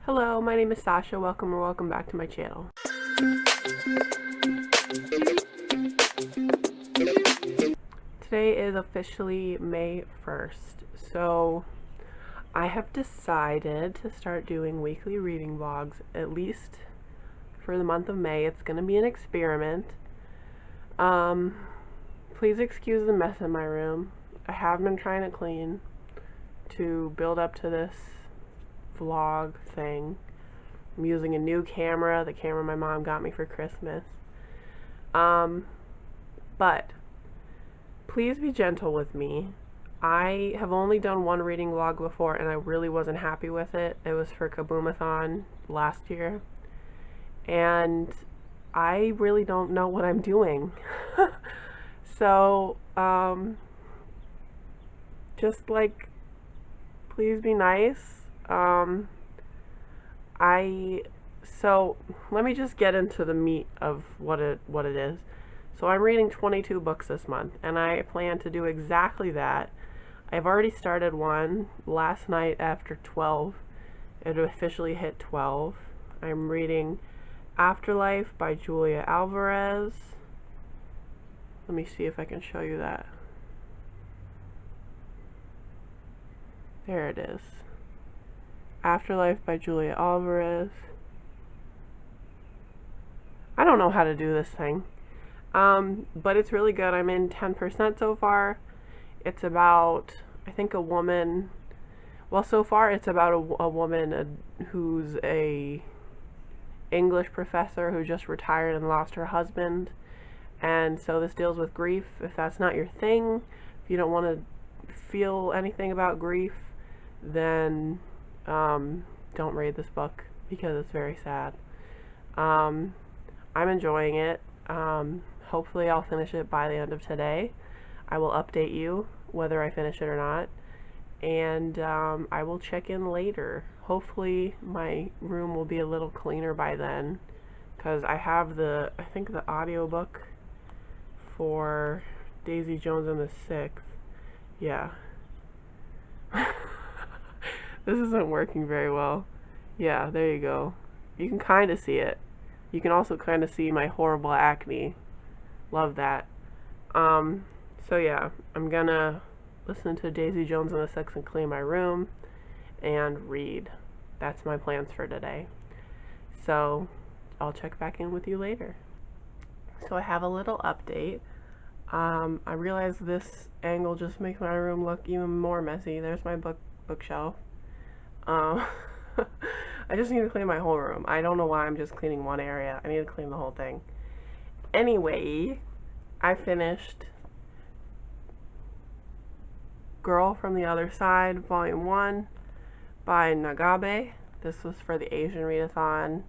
Hello, my name is Sasha. Welcome or welcome back to my channel. Today is officially May 1st, so I have decided to start doing weekly reading vlogs, at least for the month of May. It's going to be an experiment. Please excuse the mess in my room. I have been trying to clean to build up to this vlog thing. I'm using a new camera, the camera my mom got me for Christmas. But please be gentle with me. I have only done one reading vlog before and I really wasn't happy with it. It was for Kaboomathon last year. And I really don't know what I'm doing. So, just like, please be nice. So let me just get into the meat of what it is. So I'm reading 22 books this month, and I plan to do exactly that. I've already started one last night after 12. It officially hit 12. I'm reading Afterlife by Julia Alvarez. Let me see if I can show you that. There it is. Afterlife by Julia Alvarez. I don't know how to do this thing. But it's really good. I'm in 10% so far. It's about, I think, a woman. Well, so far it's about a woman who's a English professor who just retired and lost her husband. And so this deals with grief. If that's not your thing, if you don't want to feel anything about grief, then don't read this book because it's very sad. I'm enjoying it. Hopefully I'll finish it by the end of today. I will update you whether I finish it or not, and I will check in later. Hopefully my room will be a little cleaner by then, because I have I think the audiobook for Daisy Jones and the Sixth. Yeah. This isn't working very well. Yeah, there you go. You can kind of see it. You can also kind of see my horrible acne. Love that. So yeah, I'm gonna listen to Daisy Jones and the Six and clean my room and read. That's my plans for today. So I'll check back in with you later. So I have a little update. I realize this angle just makes my room look even more messy. There's my bookshelf. I just need to clean my whole room. I don't know why I'm just cleaning one area. I need to clean the whole thing. Anyway, I finished Girl from the Other Side, Volume 1 by Nagabe. This was for the Asian Readathon.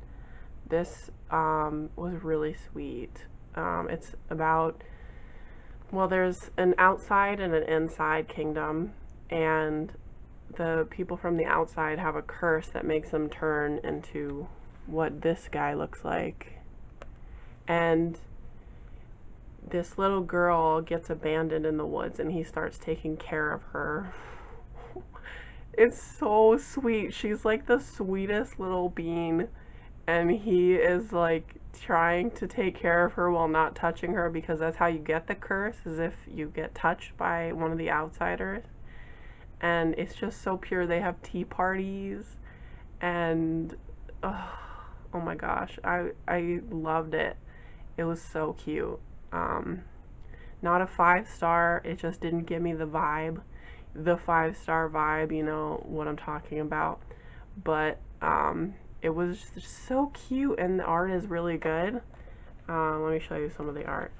This was really sweet. It's about, well, there's an outside and an inside kingdom, and the people from the outside have a curse that makes them turn into what this guy looks like. And this little girl gets abandoned in the woods and he starts taking care of her. It's so sweet. She's like the sweetest little bean, and he is like trying to take care of her while not touching her, because that's how you get the curse, is if you get touched by one of the outsiders. And it's just so pure. They have tea parties, and oh my gosh, I loved it. It was so cute. Not a 5-star. It just didn't give me the vibe, the 5-star vibe, you know what I'm talking about. But it was just so cute, and the art is really good. Let me show you some of the art.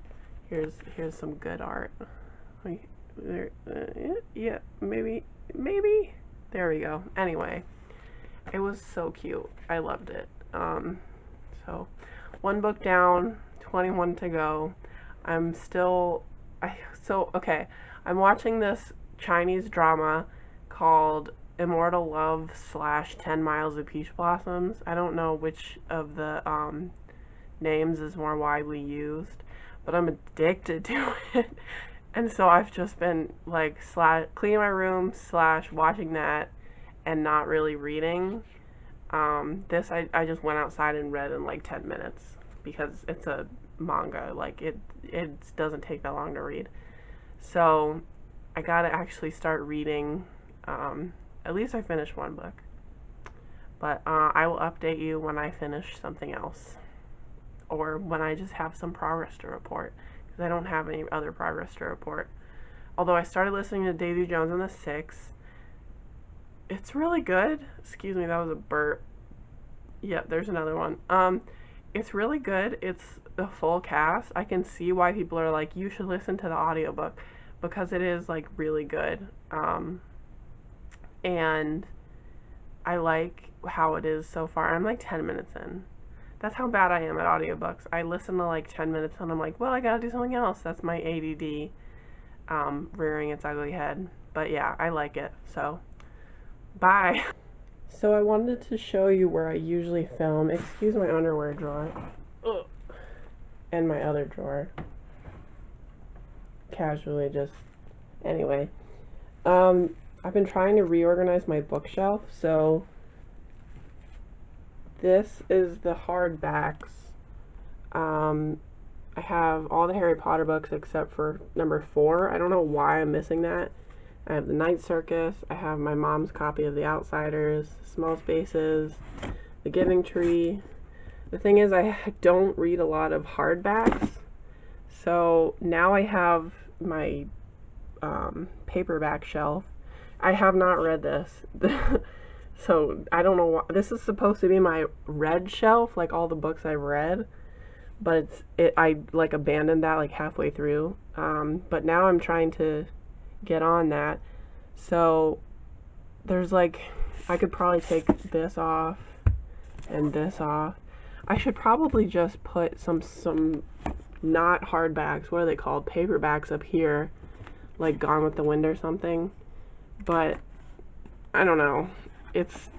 Here's some good art. Yeah, maybe, there we go. Anyway, it was so cute. I loved it. So one book down, 21 to go. Okay, I'm watching this Chinese drama called Immortal Love / 10 Miles of Peach Blossoms. I don't know which of the names is more widely used, but I'm addicted to it. And so I've just been like cleaning my room / watching that and not really reading. This I just went outside and read in like 10 minutes because it's a manga. Like it doesn't take that long to read. So I gotta actually start reading. At least I finished one book. But I will update you when I finish something else. Or when I just have some progress to report. Because I don't have any other progress to report. Although I started listening to Daisy Jones and the Six. It's really good. Excuse me, that was a burp. Yep, there's another one. It's really good. It's the full cast. I can see why people are like, you should listen to the audiobook. Because it is like really good. And I like how it is so far. I'm like 10 minutes in. That's how bad I am at audiobooks. I listen to like 10 minutes and I'm like, well, I gotta do something else. That's my ADD rearing its ugly head. But yeah, I like it. So, bye. So I wanted to show you where I usually film. Excuse my underwear drawer. Ugh. And my other drawer. Casually just... Anyway. I've been trying to reorganize my bookshelf, so this is the hardbacks. I have all the Harry Potter books except for number 4. I don't know why I'm missing that. I have The Night Circus, I have my mom's copy of The Outsiders, Small Spaces, The Giving Tree. The thing is, I don't read a lot of hardbacks, so now I have my paperback shelf. I have not read this. So I don't know why. This is supposed to be my read shelf, like all the books I've read, but I like abandoned that like halfway through. But now I'm trying to get on that. So there's like, I could probably take this off and this off. I should probably just put some not hardbacks, what are they called? Paperbacks up here, like Gone with the Wind or something. But I don't know. It's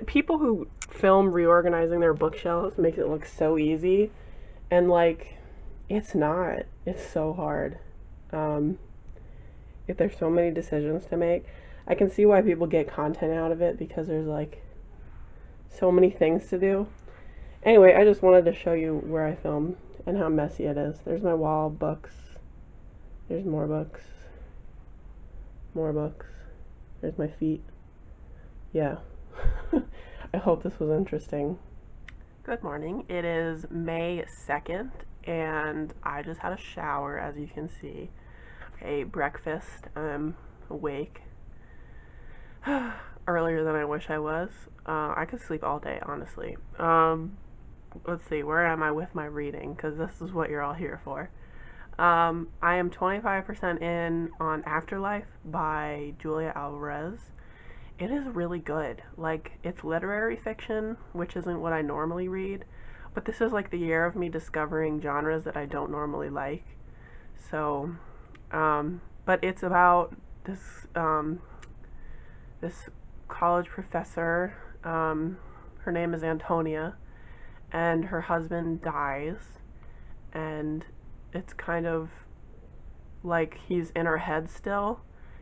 people who film reorganizing their bookshelves makes it look so easy, and like it's not. It's so hard. If there's so many decisions to make, I can see why people get content out of it because there's like so many things to do. Anyway, I just wanted to show you where I film and how messy it is. There's my wall of books. There's more books. More books. There's my feet. Yeah. I hope this was interesting. Good morning. It is May 2nd, and I just had a shower, as you can see. I ate breakfast. I'm awake. Earlier than I wish I was. I could sleep all day, honestly. Let's see, where am I with my reading? Because this is what you're all here for. I am 25% in on Afterlife by Julia Alvarez. It is really good. Like, it's literary fiction, which isn't what I normally read, but this is like the year of me discovering genres that I don't normally like. So, but it's about this, this college professor, her name is Antonia, and her husband dies, and it's kind of like he's in her head still,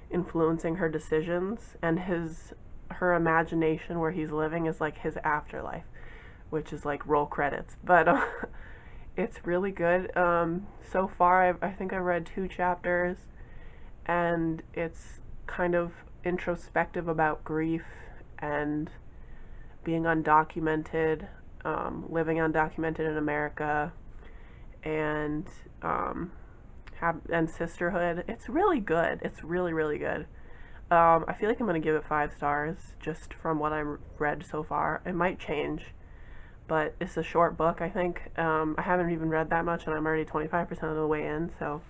influencing her decisions, and her imagination where he's living is like his afterlife, which is like roll credits. But it's really good. So far I think I read 2 chapters, and it's kind of introspective about grief and being undocumented, living undocumented in America, and and sisterhood. It's really good. It's really, really good. I feel like I'm going to give it 5 stars just from what I've read so far. It might change, but it's a short book, I think. I haven't even read that much, and I'm already 25% of the way in, so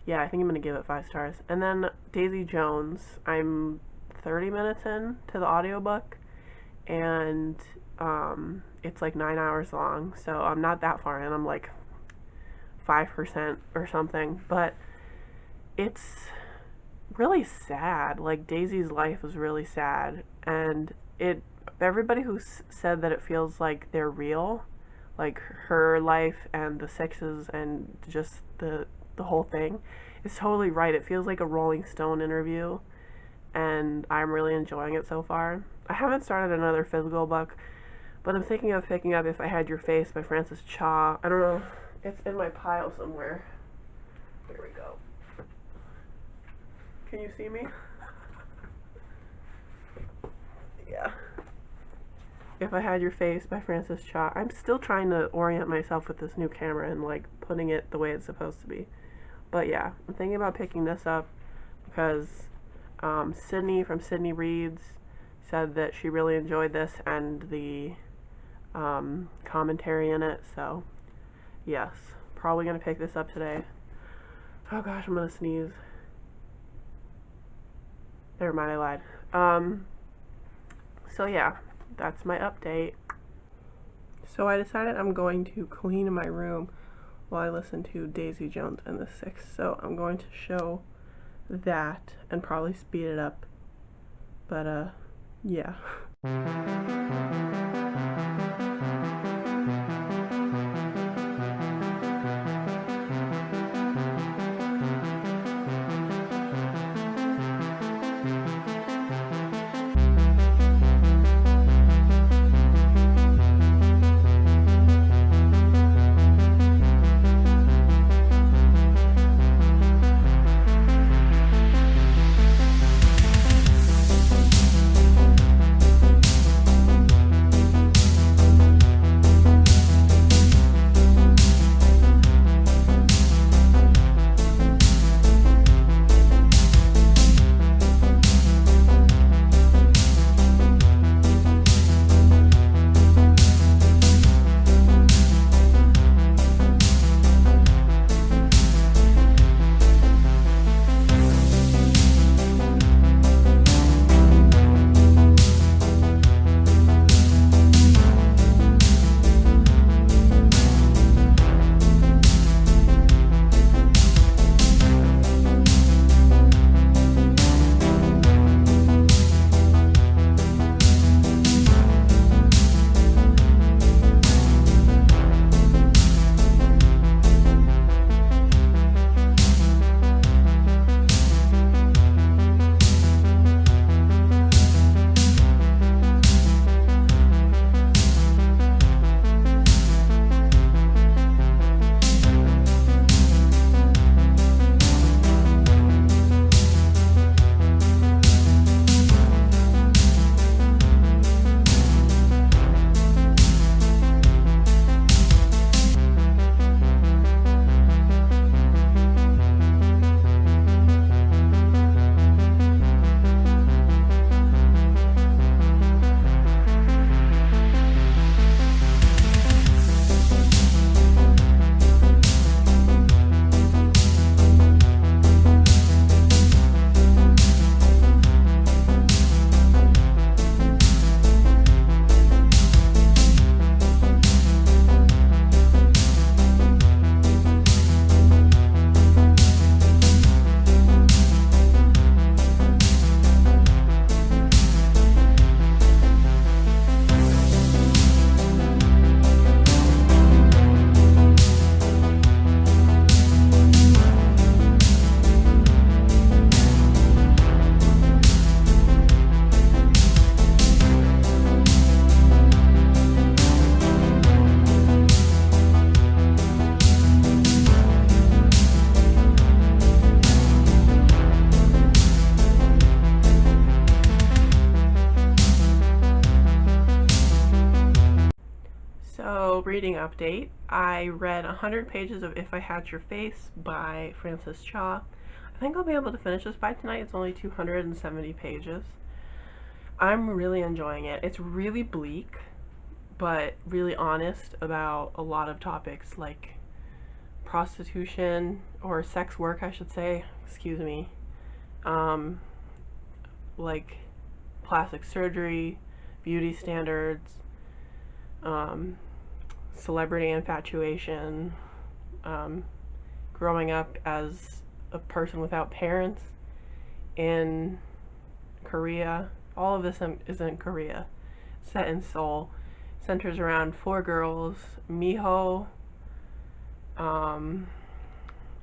yeah, I think I'm going to give it 5 stars. And then Daisy Jones, I'm 30 minutes in to the audiobook, and it's like 9 hours long, so I'm not that far in. I'm like 5% or something, but it's really sad. Like, Daisy's life was really sad, and everybody who said that it feels like they're real, like her life and the Six's and just the whole thing, is totally right. It feels like a Rolling Stone interview, and I'm really enjoying it so far. I haven't started another physical book, but I'm thinking of picking up If I Had Your Face by Frances Cha. I don't know, it's in my pile somewhere. There we go. Can you see me? Yeah. If I Had Your Face by Frances Cha. I'm still trying to orient myself with this new camera and like putting it the way it's supposed to be. But yeah, I'm thinking about picking this up because Sydney from Sydney Reads said that she really enjoyed this and the commentary in it, so yes, probably gonna pick this up today. Oh gosh, I'm gonna sneeze. Never mind, I lied. So yeah, that's my update. So I decided I'm going to clean my room while I listen to Daisy Jones and the Six, so I'm going to show that and probably speed it up, but yeah. Reading update. I read 100 pages of If I Had Your Face by Frances Cha. I think I'll be able to finish this by tonight. It's only 270 pages. I'm really enjoying it. It's really bleak, but really honest about a lot of topics like prostitution, or sex work I should say, excuse me, like plastic surgery, beauty standards, celebrity infatuation, growing up as a person without parents in Korea. All of this is in Korea, set in Seoul. Centers around 4 girls: Miho,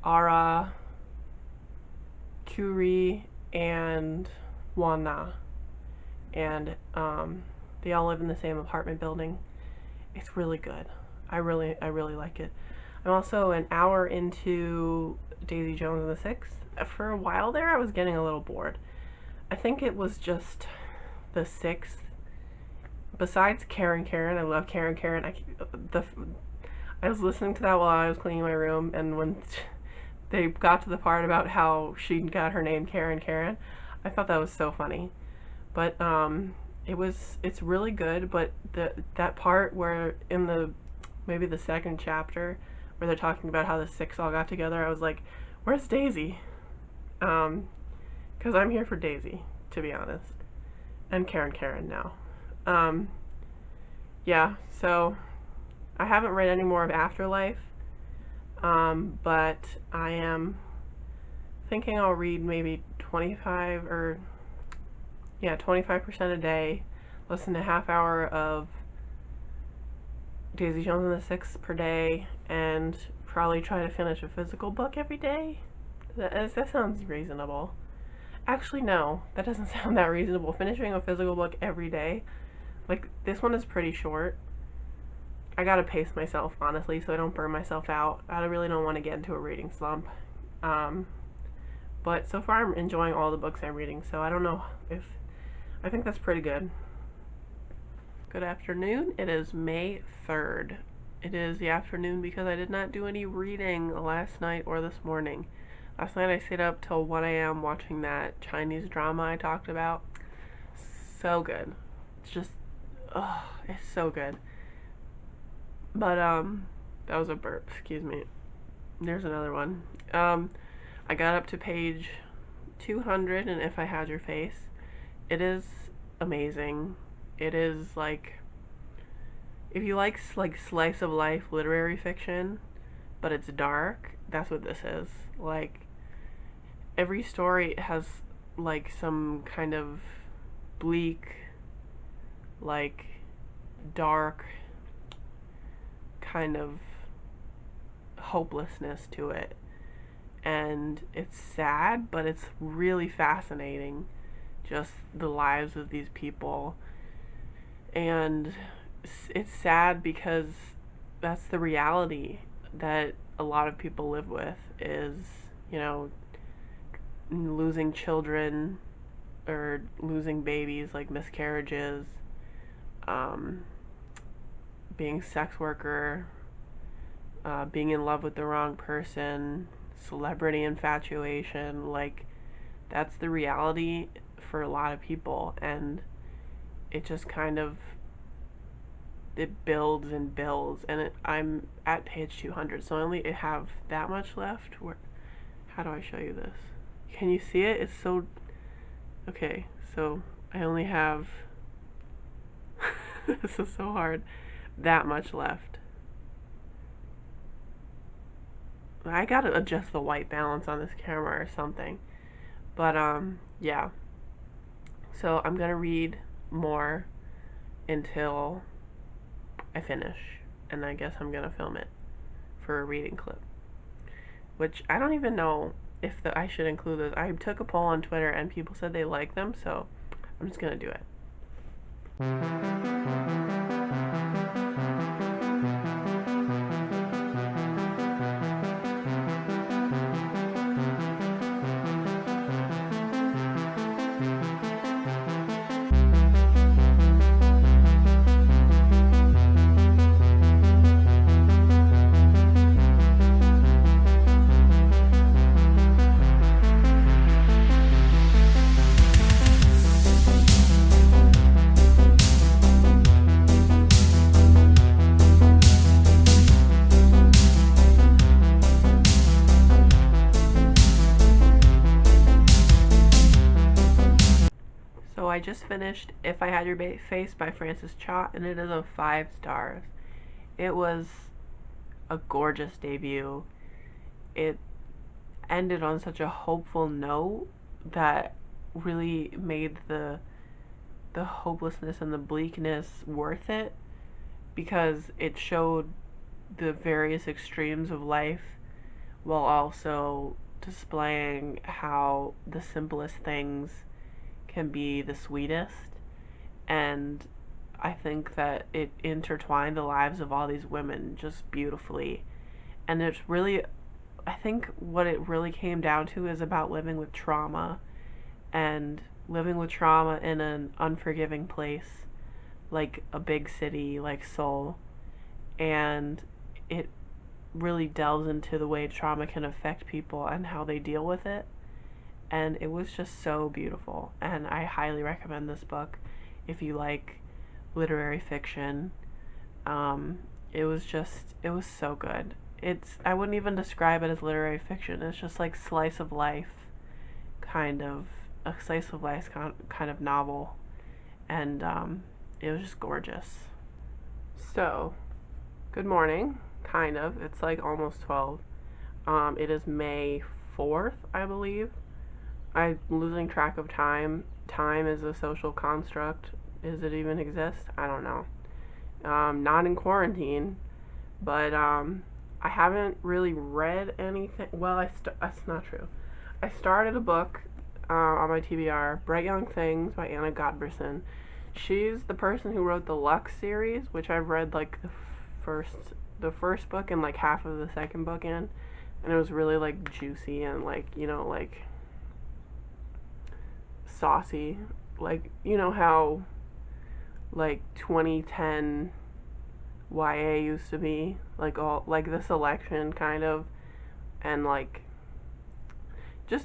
Ara, Churi, and Juana, and they all live in the same apartment building. It's really good. I really like it. I'm also an hour into Daisy Jones and the Six. For a while there, I was getting a little bored. I think it was just the sixth. Besides Karen, I love Karen. I was listening to that while I was cleaning my room, and when they got to the part about how she got her name Karen, I thought that was so funny. But it's really good. But that part where in maybe the second chapter where they're talking about how the six all got together, I was like, where's Daisy? Because I'm here for Daisy, to be honest, and Karen now. Yeah, so I haven't read any more of Afterlife, but I am thinking I'll read maybe 25% a day, listen to a half hour of Daisy Jones and the Six per day, and probably try to finish a physical book every day. That sounds reasonable. Actually, no, that doesn't sound that reasonable. Finishing a physical book every day, like, this one is pretty short. I gotta pace myself, honestly, so I don't burn myself out. I really don't want to get into a reading slump. But so far I'm enjoying all the books I'm reading, so I don't know I think that's pretty good. Good afternoon. It is May 3rd. It is the afternoon because I did not do any reading last night or this morning. Last night I stayed up till 1 a.m. watching that Chinese drama I talked about. So good. It's just, it's so good. But, that was a burp, excuse me. There's another one. I got up to page 200 in If I Had Your Face. It is amazing. It is like, if you like slice of life literary fiction, but it's dark, that's what this is. Like, every story has like some kind of bleak, like dark kind of hopelessness to it, and it's sad, but it's really fascinating, just the lives of these people. And it's sad because that's the reality that a lot of people live with, is, you know, losing children or losing babies, like miscarriages, being sex worker, being in love with the wrong person, celebrity infatuation. Like, that's the reality for a lot of people, and it just kind of, it builds and builds, and I'm at page 200, so I only have that much left. How do I show you this? Can you see it? It's so, okay, so I only have, this is so hard, that much left. I gotta adjust the white balance on this camera or something. But, yeah. So I'm gonna read more until I finish, and I guess I'm gonna film it for a reading clip. Which, I don't even know if I should include those. I took a poll on Twitter and people said they like them, so I'm just gonna do it. I just finished If I Had Your Face by Frances Cha, and it is a 5 stars. It was a gorgeous debut. It ended on such a hopeful note that really made the hopelessness and the bleakness worth it, because it showed the various extremes of life while also displaying how the simplest things can be the sweetest, and I think that it intertwined the lives of all these women just beautifully. And it's really, I think what it really came down to is about living with trauma, and living with trauma in an unforgiving place like a big city like Seoul. And it really delves into the way trauma can affect people and how they deal with it. And it was just so beautiful. And I highly recommend this book if you like literary fiction. It was so good. I wouldn't even describe it as literary fiction. It's just like slice of life, kind of, a slice of life kind of novel. And it was just gorgeous. So, good morning, kind of. It's like almost 12. It is May 4th, I believe. I'm losing track of time. Time is a social construct. Does it even exist? I don't know. Not in quarantine, but I haven't really read anything. Well, that's not true. I started a book on my TBR, Bright Young Things by Anna Godberson. She's the person who wrote the Lux series, which I've read like the first book and like half of the second book in, and it was really like juicy and like, you know, like saucy, like, you know how like 2010 YA used to be, like all like The Selection kind of, and like just,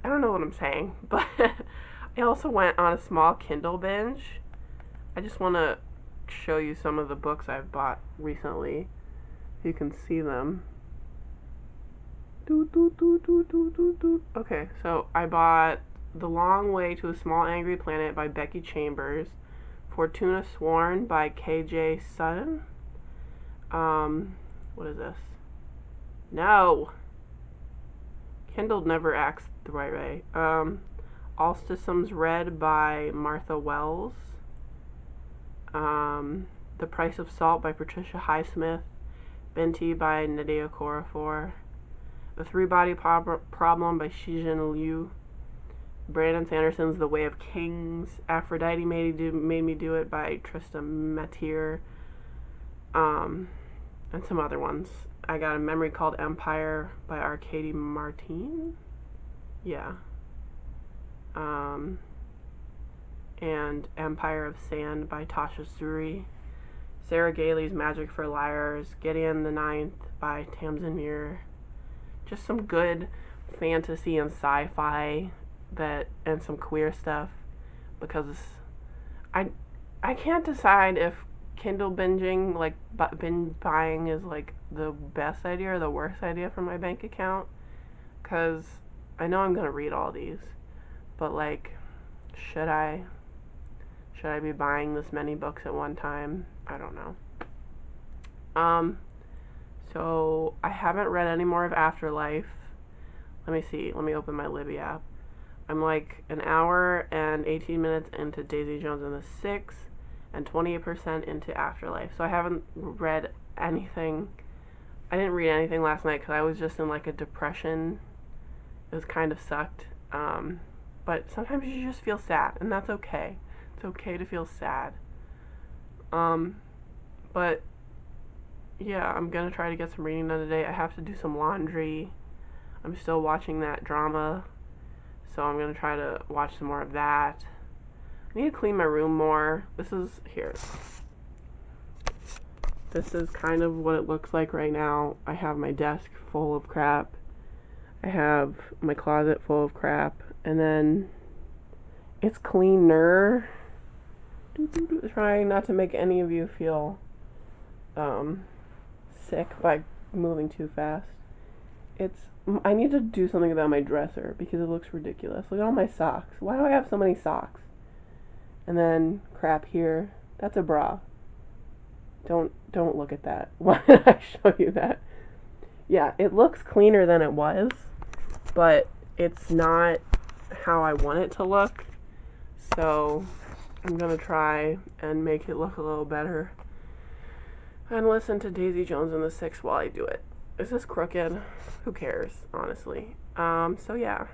I don't know what I'm saying, but I also went on a small Kindle binge. I just want to show you some of the books I've bought recently. You can see them. Okay, so I bought The Long Way to a Small Angry Planet by Becky Chambers, Fortuna Sworn by KJ Sutton. What is this? No! Kindle never acts the right way. All Systems Red by Martha Wells. The Price of Salt by Patricia Highsmith. Benti by Nadia Korafor. The Three-Body Problem by Shijin Liu. Brandon Sanderson's The Way of Kings. Aphrodite Made Me Do It by Trista Matier. And some other ones. I got A Memory Called Empire by Arcady Martin. Yeah. And Empire of Sand by Tasha Suri. Sarah Gailey's Magic for Liars. Gideon the Ninth by Tamsin Muir. Just some good fantasy and sci-fi and some queer stuff, because I can't decide if Kindle binging, like binge buying, is like the best idea or the worst idea for my bank account, because I know I'm gonna read all these, but like, should I be buying this many books at one time? I don't know. So I haven't read any more of Afterlife. Let me see. Let me open my Libby app. I'm like an hour and 18 minutes into Daisy Jones and the Six, and 28% into Afterlife. So I haven't read anything. I didn't read anything last night because I was just in like a depression. It was kind of sucked. But sometimes you just feel sad, and that's okay. It's okay to feel sad. But yeah, I'm gonna try to get some reading done today. I have to do some laundry. I'm still watching that drama, so I'm gonna try to watch some more of that. I need to clean my room more. This is kind of what it looks like right now. I have my desk full of crap. I have my closet full of crap, and then it's cleaner. Trying not to make any of you feel sick by moving too fast. I need to do something about my dresser because it looks ridiculous. Look at all my socks. Why do I have so many socks? And then crap here. That's a bra. Don't look at that. Why did I show you that? Yeah, it looks cleaner than it was, but it's not how I want it to look. So I'm gonna try and make it look a little better. And listen to Daisy Jones and the Six while I do it. Is this crooked? Who cares, honestly? So yeah.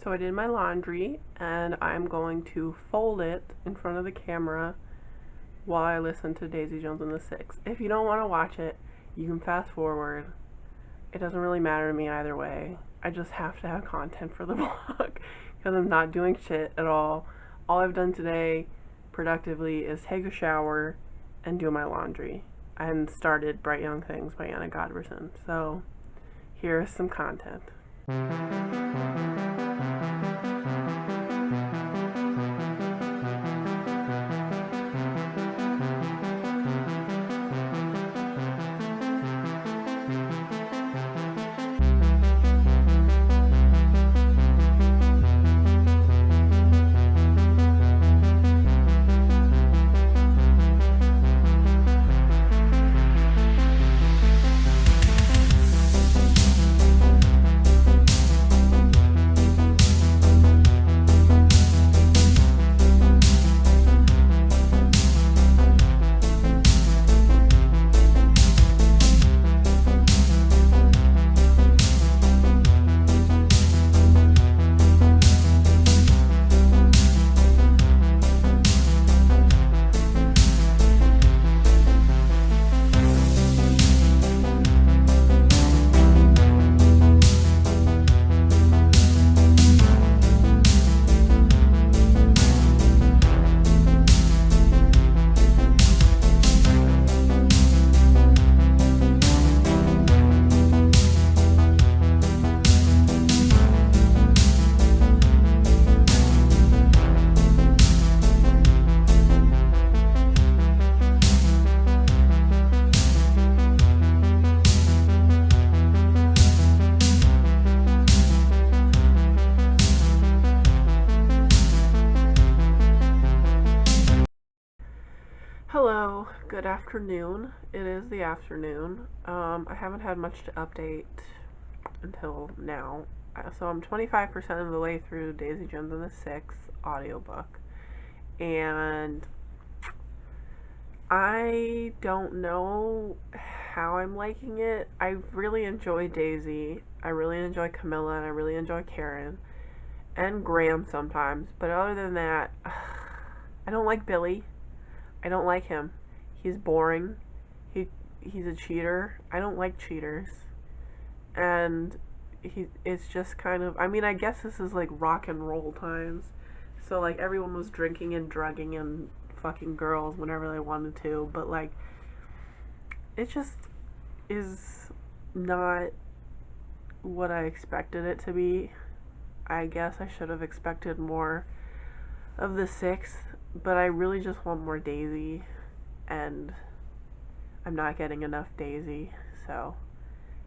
So I did my laundry, and I'm going to fold it in front of the camera while I listen to Daisy Jones and the Six. If you don't want to watch it, you can fast forward. It doesn't really matter to me either way. I just have to have content for the vlog because I'm not doing shit at all. All I've done today productively is take a shower and do my laundry, and started Bright Young Things by Anna Godberson. So here's some content. Hello, good afternoon. It is the afternoon. I haven't had much to update until now. So I'm 25% of the way through Daisy Jones and the Six audiobook. And I don't know how I'm liking it. I really enjoy Daisy. I really enjoy Camilla, and I really enjoy Karen. And Graham sometimes. But other than that, I don't like Billy. I don't like him. He's boring. He's a cheater. I don't like cheaters. And it's just kind of, I mean, I guess this is like rock and roll times. So like everyone was drinking and drugging and fucking girls whenever they wanted to, but like it just is not what I expected it to be. I guess I should have expected more of the Six. But I really just want more Daisy, and I'm not getting enough Daisy, so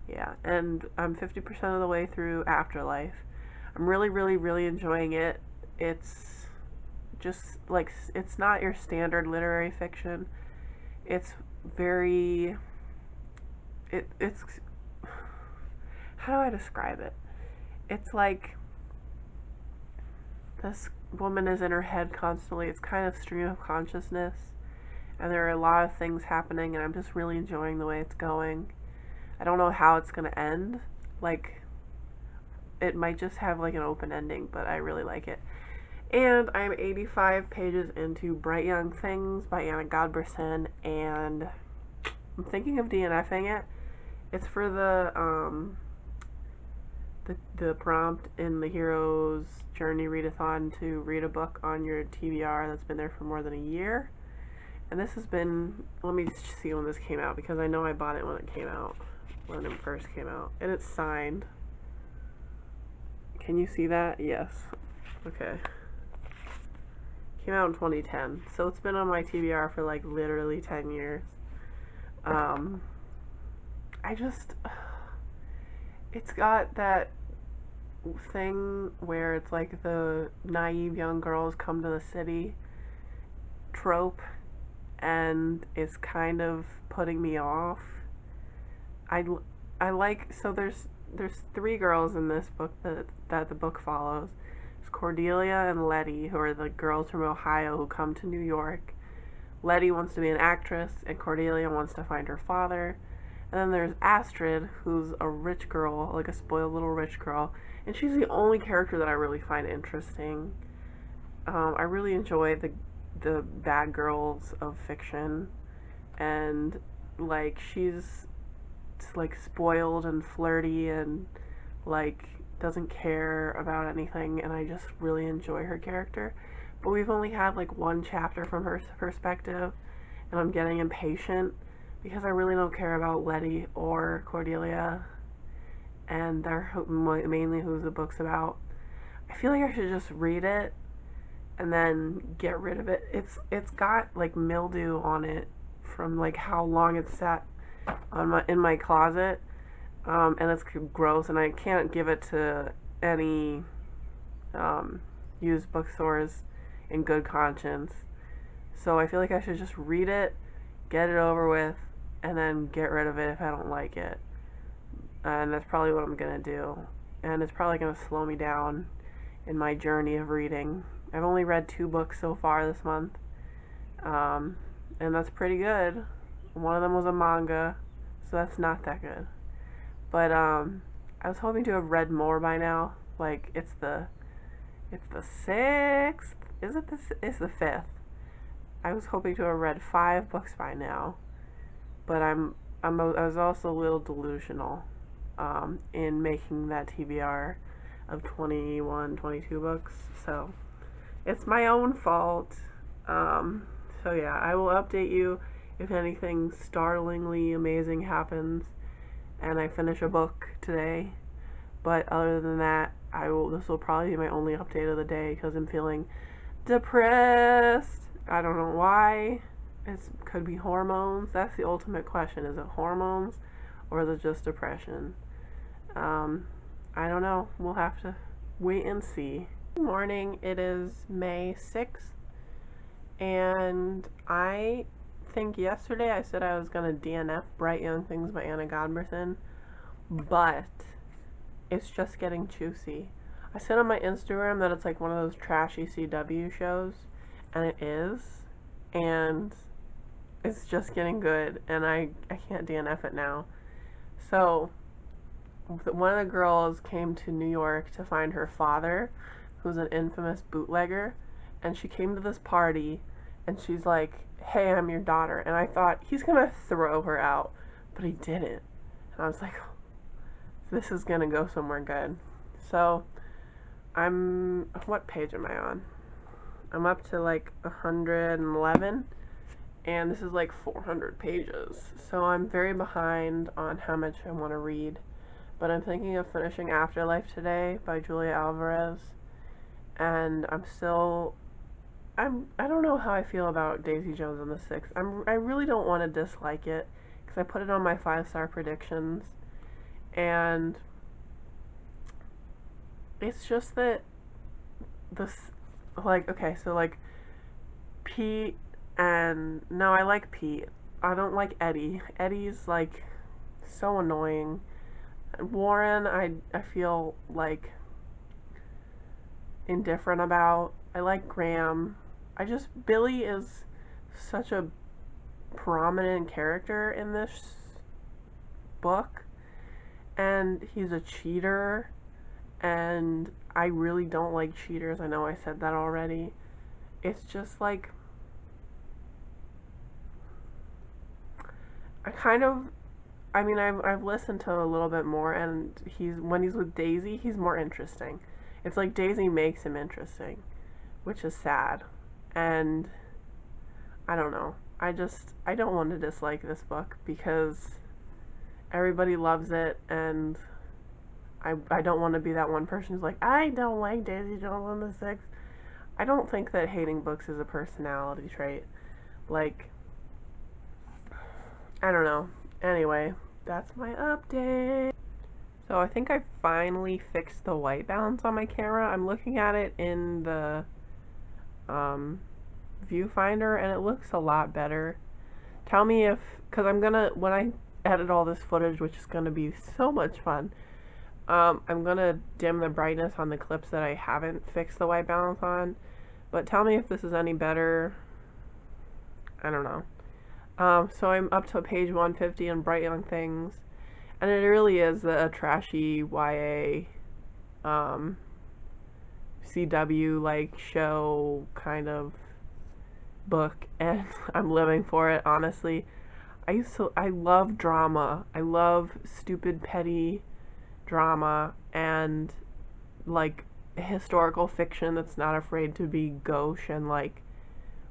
yeah. And I'm 50% of the way through Afterlife. I'm really, really, really enjoying it. It's just like, it's not your standard literary fiction. It's very, it's, how do I describe it? It's like, this woman is in her head constantly. It's kind of stream of consciousness, and there are a lot of things happening, and I'm just really enjoying the way it's going. I don't know how it's gonna end. Like, it might just have like an open ending, but I really like it. And I'm 85 pages into Bright Young Things by Anna Godberson, and I'm thinking of DNFing it. It's for the prompt in the Hero's Journey Readathon to read a book on your TBR that's been there for more than a year. And this has been, let me see when this came out, because I know I bought it when it came out, when it first came out. And it's signed. Can you see that? Yes. Okay. Came out in 2010. So it's been on my TBR for like literally 10 years. It's got that thing where it's like the naive young girls come to the city trope, and it's kind of putting me off. I like, so there's three girls in this book that the book follows. It's Cordelia and Letty, who are the girls from Ohio who come to New York. Letty wants to be an actress, and Cordelia wants to find her father. And then there's Astrid, who's a rich girl, like a spoiled little rich girl, and she's the only character that I really find interesting. I really enjoy the bad girls of fiction, and like she's like spoiled and flirty and like doesn't care about anything, and I just really enjoy her character. But we've only had like one chapter from her perspective, and I'm getting impatient because I really don't care about Letty or Cordelia, and they're mainly who the book's about. I feel like I should just read it and then get rid of it. It's got like mildew on it from like how long it's sat on in my closet, and it's gross, and I can't give it to any used bookstores in good conscience. So I feel like I should just read it, get it over with, and then get rid of it if I don't like it. And that's probably what I'm gonna do. And it's probably gonna slow me down in my journey of reading. I've only read 2 books so far this month, and that's pretty good. One of them was a manga, so that's not that good. But I was hoping to have read more by now. Like it's the 6th. Is it it's the 5th. I was hoping to have read 5 books by now, but I was also a little delusional in making that TBR of 21, 22 books. So it's my own fault. So yeah, I will update you if anything startlingly amazing happens and I finish a book today. But other than that, this will probably be my only update of the day because I'm feeling depressed. I don't know why. It could be hormones. That's the ultimate question. Is it hormones or is it just depression? I don't know. We'll have to wait and see. Good morning. It is May 6th, and I think yesterday I said I was going to DNF Bright Young Things by Anna Godberson, but it's just getting juicy. I said on my Instagram that it's like one of those trashy CW shows, and it is, and it's just getting good, and I can't DNF it now. So one of the girls came to New York to find her father, who's an infamous bootlegger, and she came to this party, and she's like, hey, I'm your daughter, and I thought, he's gonna throw her out, but he didn't, and I was like, this is gonna go somewhere good. So what page am I on? I'm up to like 111, and this is like 400 pages, so I'm very behind on how much I want to read. But I'm thinking of finishing Afterlife today by Julia Alvarez, and I don't know how I feel about Daisy Jones and the Six. I really don't want to dislike it because I put it on my 5-star predictions, and it's just that okay, so like Pete, and no, I like Pete. I don't like Eddie. Eddie's like so annoying. Warren, I feel like indifferent about. I like Graham. Billy is such a prominent character in this book, and he's a cheater, and I really don't like cheaters. I know I said that already. It's just like, I've listened to a little bit more, and when he's with Daisy, he's more interesting. It's like Daisy makes him interesting, which is sad. And I don't know. I don't want to dislike this book because everybody loves it, and I don't want to be that one person who's like, I don't like Daisy Jones and the Six. I don't think that hating books is a personality trait. Like, I don't know. Anyway, that's my update. So I think I finally fixed the white balance on my camera. I'm looking at it in the viewfinder, and it looks a lot better. Tell me because when I edit all this footage, which is gonna be so much fun, I'm gonna dim the brightness on the clips that I haven't fixed the white balance on. But tell me if this is any better. I don't know. So I'm up to page 150 in Bright Young Things, and it really is a trashy YA, um, CW like show kind of book, and I'm living for it, honestly. I love drama. I love stupid, petty drama, and like historical fiction that's not afraid to be gauche and like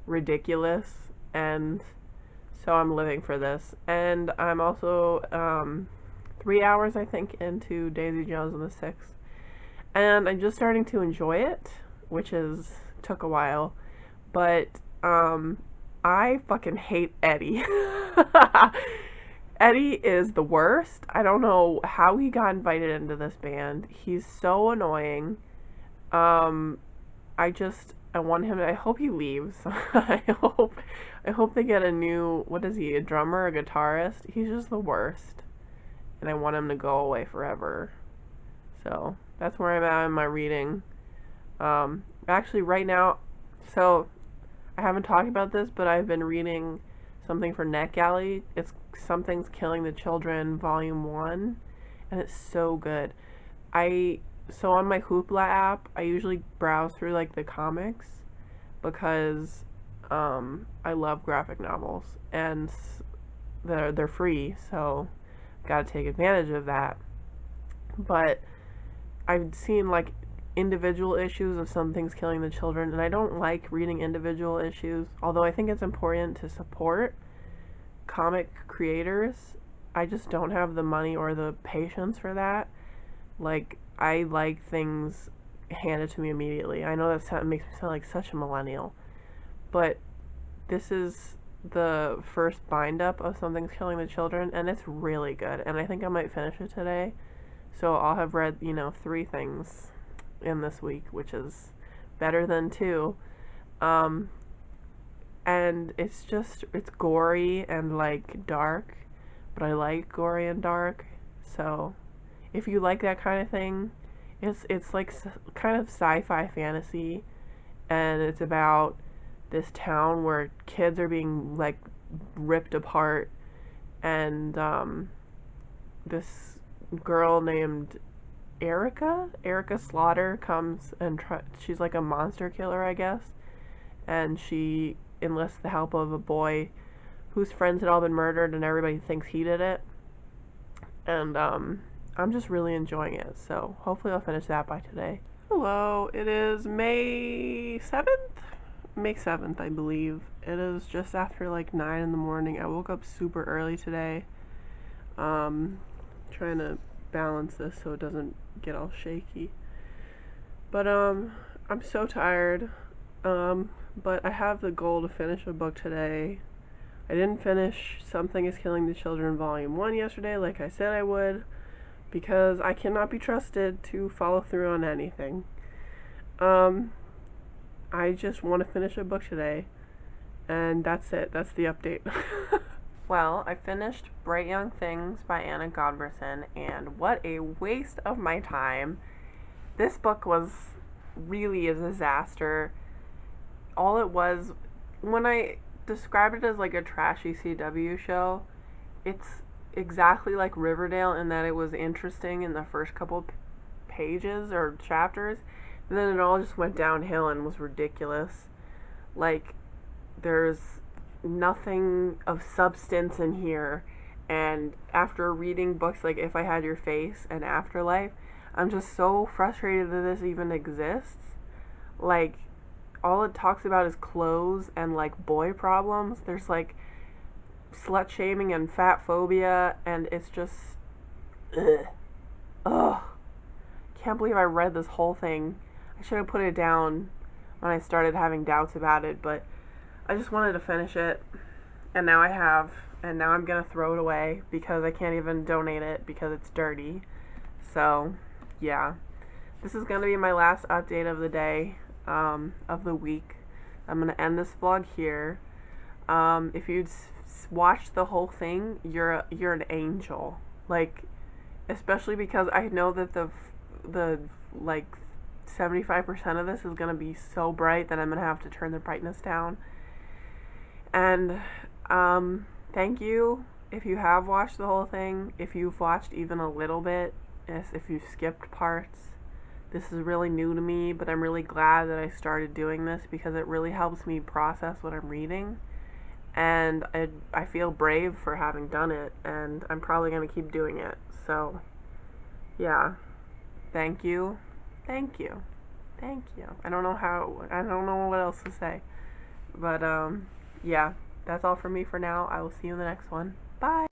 ridiculous. And so I'm living for this. And I'm also 3 hours, I think, into Daisy Jones and the Six, and I'm just starting to enjoy it, which is took a while. But I fucking hate Eddie. Eddie is the worst. I don't know how he got invited into this band. He's so annoying. Um, I want him to, I hope he leaves. I hope they get a new, what is he, a drummer, a guitarist? He's just the worst. And I want him to go away forever. So, that's where I'm at in my reading. Actually right now, so I haven't talked about this, but I've been reading something for NetGalley. It's Something's Killing the Children, Volume 1, and it's so good. So on my Hoopla app, I usually browse through like the comics because I love graphic novels, and they're free, so gotta take advantage of that. But I've seen like individual issues of Something's Killing the Children, and I don't like reading individual issues, although I think it's important to support comic creators. I just don't have the money or the patience for that. Like, I like things handed to me immediately. I know that makes me sound like such a millennial, but this is the first bind up of Something's Killing the Children, and it's really good, and I think I might finish it today. So I'll have read, 3 things in this week, which is better than 2. And it's gory and like dark, but I like gory and dark. So if you like that kind of thing, it's like kind of sci-fi fantasy, and it's about this town where kids are being like ripped apart, and this girl named Erica Slaughter comes and she's like a monster killer, I guess, and she enlists the help of a boy whose friends had all been murdered, and everybody thinks he did it. And I'm just really enjoying it, so hopefully I'll finish that by today. Hello, it is May 7th? May 7th, I believe. It is just after like 9 in the morning. I woke up super early today. Trying to balance this so it doesn't get all shaky. But I'm so tired. But I have the goal to finish a book today. I didn't finish Something is Killing the Children Volume 1 yesterday like I said I would, because I cannot be trusted to follow through on anything. I just want to finish a book today, and that's it. That's the update. Well, I finished Bright Young Things by Anna Godberson, and what a waste of my time. This book was really a disaster. All it was, when I described it as like a trashy CW show, it's exactly like Riverdale in that it was interesting in the first couple pages or chapters, and then it all just went downhill and was ridiculous. Like, there's nothing of substance in here, and after reading books like If I Had Your Face and Afterlife, I'm just so frustrated that this even exists. Like, all it talks about is clothes and like boy problems. There's like slut shaming and fat phobia, and it's just ugh. Can't believe I read this whole thing. I should have put it down when I started having doubts about it, but I just wanted to finish it, and now I have, and now I'm gonna throw it away because I can't even donate it because it's dirty. So yeah, this is gonna be my last update of the day, of the week. I'm gonna end this vlog here. If you'd watched the whole thing, you're an angel. Like, especially because I know that the like 75% of this is gonna be so bright that I'm gonna have to turn the brightness down. And Thank you if you have watched the whole thing, if you've watched even a little bit, if you've skipped parts. This is really new to me, but I'm really glad that I started doing this because it really helps me process what I'm reading. And I feel brave for having done it, and I'm probably going to keep doing it. So, yeah. Thank you. Thank you. Thank you. I don't know what else to say. But, yeah. That's all from me for now. I will see you in the next one. Bye!